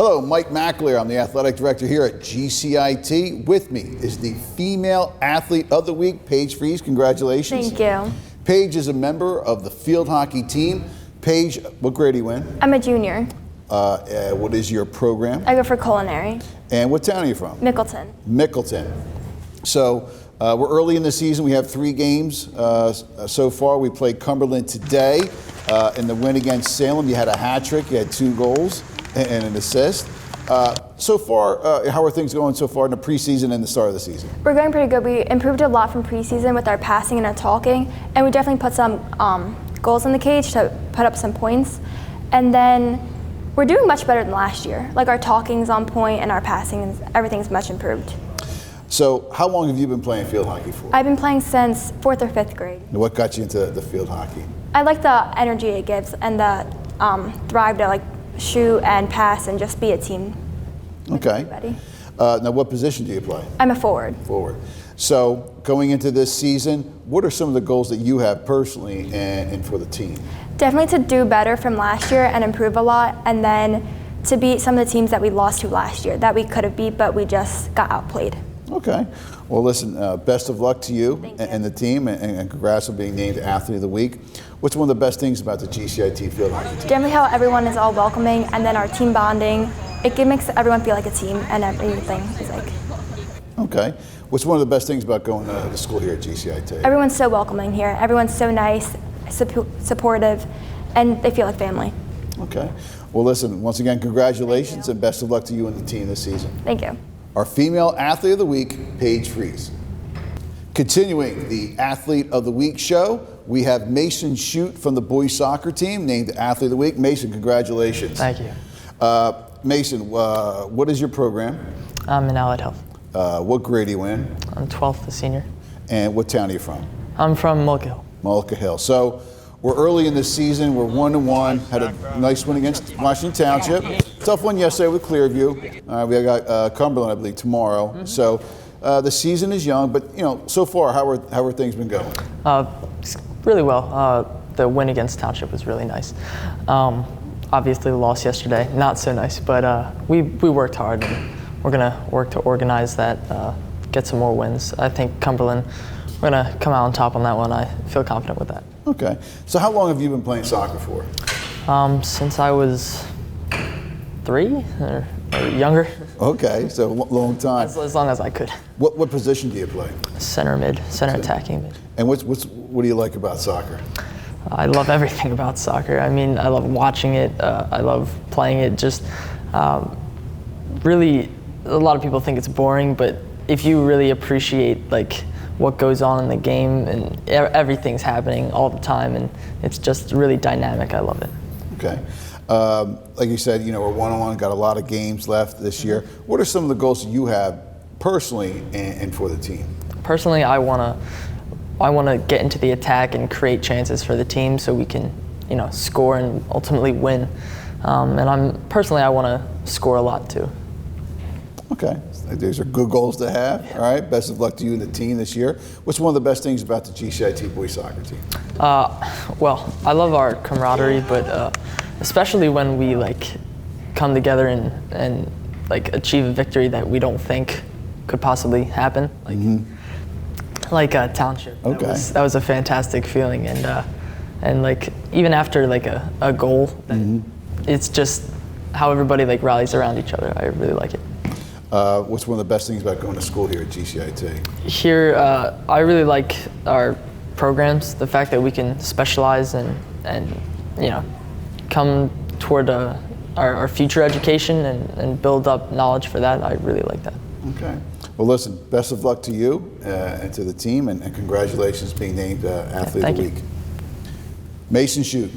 Hello, Mike McAleer. I'm the athletic director here at GCIT. With me is the female athlete of the week, Paige Freas. Congratulations. Thank you. Paige is a member of the field hockey team. Paige, what grade do you in? I'm a junior. What is your program? I go for culinary. And what town are you from? Mickleton. Mickleton. So we're early in the season. We have 3 games so far. We played Cumberland today. In the win against Salem, you had a hat trick. You had 2 goals and an assist. So far, how are things going so far in the preseason and the start of the season? We're going pretty good. We improved a lot from preseason with our passing and our talking, and we definitely put some goals in the cage to put up some points. And then we're doing much better than last year. Like our talking's on point and our passing, everything's much improved. So how long have you been playing field hockey for? I've been playing since 4th or 5th grade. And what got you into the field hockey? I like the energy it gives and the thrive to like shoot and pass and just be a team. Okay. Everybody. Now, what position do you play? I'm a forward. Forward. So, going into this season, what are some of the goals that you have personally and for the team? Definitely to do better from last year and improve a lot, and then to beat some of the teams that we lost to last year that we could have beat, but we just got outplayed. Okay. Well, listen, best of luck to you and the team, and congrats on being named Athlete of the Week. What's one of the best things about the GCIT field hockey team? Generally how everyone is all welcoming, and then our team bonding. It makes everyone feel like a team, and everything is like. Okay. What's one of the best things about going to school here at GCIT? Everyone's so welcoming here. Everyone's so nice, supportive, and they feel like family. Okay. Well, listen, once again, congratulations and best of luck to you and the team this season. Thank you. Our female athlete of the week, Paige Freas. Continuing the Athlete of the Week show, we have Mason Shute from the boys soccer team named Athlete of the Week. Mason, congratulations. Thank you. Mason, what is your program? I'm in allied health. What grade are you in? I'm 12th, a senior. And what town are you from? I'm from Mullica Hill. Mullica Hill. So we're early in the season. We're 1-1. Had a nice win against Washington Township. Tough one yesterday with Clearview. We got Cumberland, I believe, tomorrow. Mm-hmm. So the season is young, but so far, how are things been going? Really well. The win against Township was really nice. Obviously, the loss yesterday, not so nice, but we worked hard, and we're gonna work to organize that, get some more wins. I think Cumberland, we're gonna come out on top on that one. I feel confident with that. Okay. So how long have you been playing soccer for? Since I was 3 or younger. Okay, so long time. As long as I could. What position do you play? Center attacking mid. And what do you like about soccer? I love everything about soccer. I mean, I love watching it. I love playing it. Just really, a lot of people think it's boring, but if you really appreciate like what goes on in the game and everything's happening all the time, and it's just really dynamic. I love it. Okay. Like you said, we're 1-1, got a lot of games left this year. What are some of the goals that you have personally and for the team? Personally, I want to get into the attack and create chances for the team so we can, score and ultimately win. And I want to score a lot too. Okay, these are good goals to have. All right, best of luck to you and the team this year. What's one of the best things about the GCIT boys soccer team? Well, I love our camaraderie, but especially when we come together and achieve a victory that we don't think could possibly happen. Township. Okay. That was a fantastic feeling, and even after a goal, it's just how everybody rallies around each other. I really like it. What's one of the best things about going to school here at GCIT? Here, I really like our programs. The fact that we can specialize and come toward our future education and build up knowledge for that. I really like that. Okay. Well, listen, best of luck to you and to the team, and congratulations being named Athlete of the Week. Mason Shute.